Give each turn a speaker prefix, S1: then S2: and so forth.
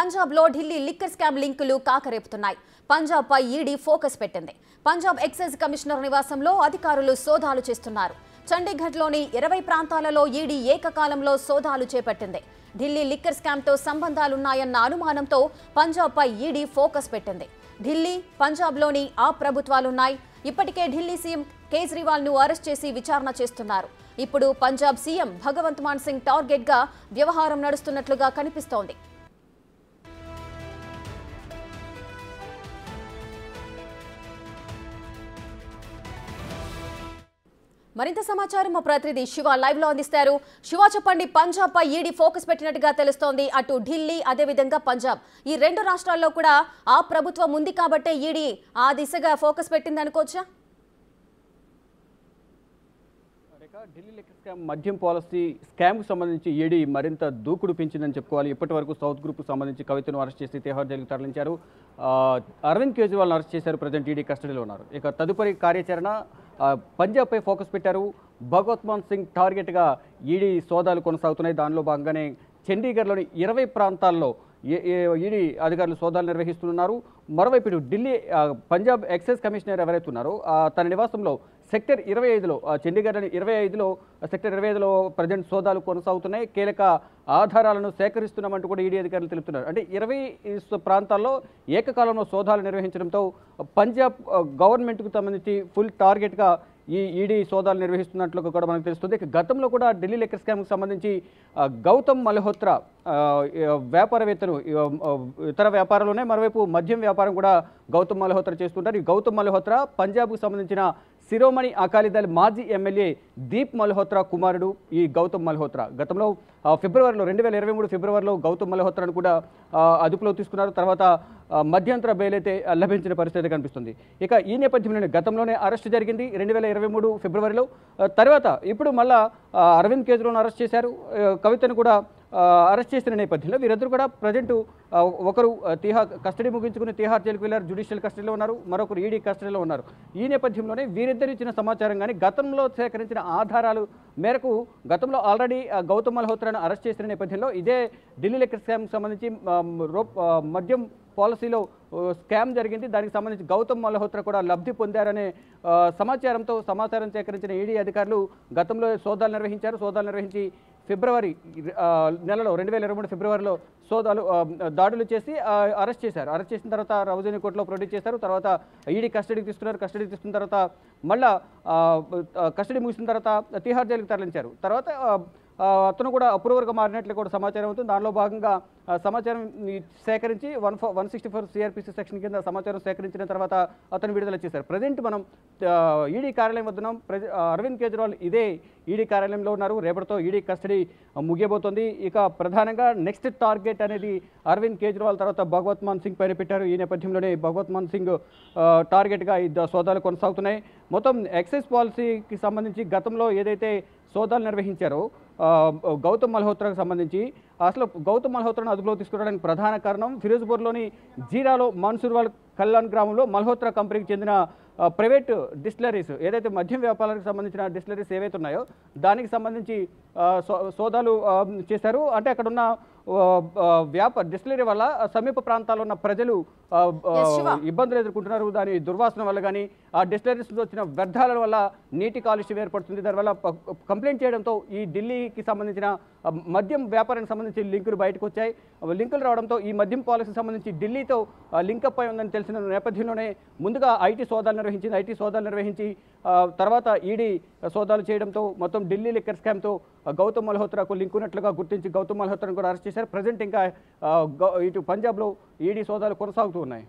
S1: పంజాబ్ లో Delhi liquor scam లింకులు కాకరేపుతున్నాయి. పంజాబ్ పై ED focus పెట్టింది. పంజాబ్ ఎక్సైజ్ కమిషనర్ నివాసంలో అధికారులు సోదాలు చేస్తున్నారు. చండీగఢ్ లోని 20 ప్రాంతాలలో ఈడీ ఏకకాలంలో సోదాలు చేపట్టింది. ఢిల్లీ లిక్కర్ స్కామ్ తో సంబంధాలున్నాయన్న అనుమానంతో పంజాబ్ పై ఈడీ ఫోకస్ పెట్టింది. ఢిల్లీ, పంజాబ్ లోని ఆ ప్రభుత్వాలున్నాయి. ఇప్పటికే ఢిల్లీ సీఎం కేజ్రీవాల్ ను అరెస్ట్ చేసి విచారణ చేస్తున్నారు. ఇప్పుడు పంజాబ్ సీఎం భగవంత్ మాన్ సింగ్ టార్గెట్ గా వ్యవహారం నడుస్తున్నట్లుగా కనిపిస్తోంది. మరింత సమాచారం మా ప్రతినిధి శివ లైవ్ లో అందిస్తారు. శివ, చెప్పండి, పంజాబ్ పై ఈడీ ఫోకస్ పెట్టినట్టుగా తెలుస్తోంది. అటు ఢిల్లీ, అదేవిధంగా పంజాబ్, ఈ రెండు రాష్ట్రాల్లో కూడా ఆ ప్రభుత్వం ఉంది కాబట్టే ఈడీ ఆ దిశగా ఫోకస్ పెట్టింది అనుకోవచ్చా?
S2: ఢిల్లీ లిక్కర్ స్కామ్ మద్యం పాలసీ స్కామ్కు సంబంధించి ఈడీ మరింత దూకుడు పెంచిందని చెప్పుకోవాలి. ఇప్పటి వరకు సౌత్ గ్రూప్కు సంబంధించి కవితను అరెస్ట్ చేసి తిహార్ జైలుకు తరలించారు. అరవింద్ కేజ్రీవాల్ను అరెస్ట్ చేశారు. ప్రజెంట్ ఈడీ కస్టడీలో ఉన్నారు. ఇక తదుపరి కార్యాచరణ పంజాబ్పై ఫోకస్ పెట్టారు. భగవంత్ మాన్ సింగ్ టార్గెట్గా ఈడీ సోదాలు కొనసాగుతున్నాయి. దానిలో భాగంగానే చండీగఢ్లోని 20 ప్రాంతాల్లో ఈడీ అధికారులు సోదాలు నిర్వహిస్తున్నారు. మరోవైపు ఢిల్లీ పంజాబ్ ఎక్సైజ్ కమిషనర్ ఎవరైతే ఉన్నారో తన నివాసంలో సెక్టర్ 25లో చండీగఢ్లోని 25లో సెక్టర్ 25లో ప్రజెంట్ సోదాలు కొనసాగుతున్నాయి. కీలక ఆధారాలను సేకరిస్తున్నామంటూ కూడా ఈడీ అధికారులు తెలుపుతున్నారు. అంటే 20 ప్రాంతాల్లో ఏకకాలంలో సోదాలు నిర్వహించడంతో పంజాబ్ గవర్నమెంట్కు సంబంధించి ఫుల్ టార్గెట్గా ఈ ఈడీ సోదాలు నిర్వహిస్తున్నట్లు కూడా మనకు తెలుస్తుంది. గతంలో కూడా ఢిల్లీ లిక్కర్ స్కామ్కి సంబంధించి గౌతమ్ మల్హోత్రా వ్యాపారవేత్తలు ఇతర వ్యాపారాలునే మరోవైపు మద్యం వ్యాపారం కూడా గౌతమ్ మల్హోత్రా చేస్తుంటారు. ఈ గౌతమ్ మల్హోత్రా పంజాబ్కు సంబంధించిన శిరోమణి అకాలీదళ్ మాజీ ఎమ్మెల్యే దీప్ మల్హోత్రా కుమారుడు ఈ గౌతమ్ మల్హోత్రా. గతంలో ఫిబ్రవరిలో 2023 ఫిబ్రవరిలో గౌతమ్ మల్హోత్రాను కూడా అదుపులో తీసుకున్నారు. తర్వాత మధ్యంతర బెయిల్ అయితే లభించిన పరిస్థితి కనిపిస్తుంది. ఇక ఈ నేపథ్యంలోనే గతంలోనే అరెస్ట్ జరిగింది 2023 ఫిబ్రవరిలో. తర్వాత ఇప్పుడు మళ్ళా అరవింద్ కేజ్రీవాల్ను అరెస్ట్ చేశారు. కవితను కూడా అరెస్ట్ చేసిన నేపథ్యంలో వీరిద్దరు కూడా ప్రజెంట్ ఒకరు కస్టడీ ముగించుకుని తిహార్ జైలుకు వెళ్ళారు, జ్యుడిషియల్ కస్టడీలో ఉన్నారు. మరొకరు ఈడీ కస్టడీలో ఉన్నారు. ఈ నేపథ్యంలోనే వీరిద్దరు ఇచ్చిన సమాచారం కానీ గతంలో సేకరించిన ఆధారాలు మేరకు గతంలో ఆల్రెడీ గౌతమ్ మల్హోత్రాను అరెస్ట్ చేసిన నేపథ్యంలో ఇదే ఢిల్లీ లిక్కర్ స్కామ్కి సంబంధించి మద్యం పాలసీలో స్కామ్ జరిగింది. దానికి సంబంధించి గౌతమ్ మల్హోత్రా కూడా లబ్ధి పొందారనే సమాచారం సేకరించిన ఈడీ అధికారులు గతంలో సోదాలు నిర్వహించారు. సోదాలు నిర్వహించి ఫిబ్రవరి నెలలో 2023 ఫిబ్రవరిలో దాడులు చేసి అరెస్ట్ చేశారు. అరెస్ట్ చేసిన తర్వాత రౌజనీ కోర్టులో ప్రొడ్యూస్ చేశారు. తర్వాత ఈడీ కస్టడీకి తీసుకున్నారు. కస్టడీకి తీసుకున్న తర్వాత మళ్ళా కస్టడీ ముగిసిన తర్వాత తిహార్ జైలుకి తరలించారు. తర్వాత అతను కూడా అప్రూవర్గా మారినట్లు కూడా సమాచారం అవుతుంది. దానిలో భాగంగా సమాచారం సేకరించి 164 సిఆర్పిసి సెక్షన్ కింద సమాచారం సేకరించిన తర్వాత అతను విడుదల చేశారు. ప్రజెంట్ మనం ఈడీ కార్యాలయం వద్ద ఉన్నాం. అరవింద్ కేజ్రీవాల్ ఇదే ఈడీ కార్యాలయంలో ఉన్నారు. రేపటితో ఈడీ కస్టడీ ముగియబోతోంది. ఇక ప్రధానంగా నెక్స్ట్ టార్గెట్ అనేది అరవింద్ కేజ్రీవాల్ తర్వాత భగవంత్ మాన్ సింగ్ పైన పెట్టారు. ఈ నేపథ్యంలోనే భగవంత్ మాన్ సింగ్ టార్గెట్గా ఈ సోదాలు కొనసాగుతున్నాయి. మొత్తం ఎక్సైజ్ పాలసీకి సంబంధించి గతంలో ఏదైతే సోదాలు నిర్వహించారో గౌతమ్ మల్హోత్రాకు సంబంధించి అసలు గౌతమ్ మల్హోత్రాను అదుపులో తీసుకోవడానికి ప్రధాన కారణం ఫిరోజ్పూర్లోని జీరాలో మన్సూర్వాల్ కల్లాన్ గ్రామంలో మల్హోత్రా కంపెనీకి చెందిన ప్రైవేట్ డిస్టిలరీస్ ఏదైతే మద్యం వ్యాపారాలకు సంబంధించిన డిస్టిలరీస్ ఏవైతే ఉన్నాయో దానికి సంబంధించి సోదాలు చేశారు. అంటే అక్కడ ఉన్న డిస్టిలరీ వల్ల సమీప ప్రాంతాల్లో ఉన్న ప్రజలు ఇబ్బందులు ఎదుర్కొంటున్నారు. దాని దుర్వాసన వల్ల కానీ ఆ డిస్టిలరీస్ వచ్చిన వ్యర్థాల వల్ల నీటి కాలుష్యం ఏర్పడుతుంది. దానివల్ల కంప్లైంట్ చేయడంతో ఈ ఢిల్లీకి సంబంధించిన మద్యం వ్యాపారానికి సంబంధించి లింకులు బయటకు వచ్చాయి. లింకులు రావడంతో ఈ మద్యం పాలసీకి సంబంధించి ఢిల్లీతో లింకప్ అయి ఉందని తెలిసిన నేపథ్యంలోనే ముందుగా ఐటీ సోదాలు నిర్వహించి తర్వాత ఈడీ సోదాలు చేయడంతో మొత్తం ఢిల్లీ లిక్కర్ స్కామ్తో గౌతమ్ మల్హోత్రాకు లింక్ ఉన్నట్లుగా గుర్తించి గౌతమ్ మల్హోత్రాను కూడా అరెస్ట్ చేశారు. ప్రజెంట్ ఇంకా ఇటు పంజాబ్లో ఈడీ సోదాలు కొనసాగుతూ ఉన్నాయి.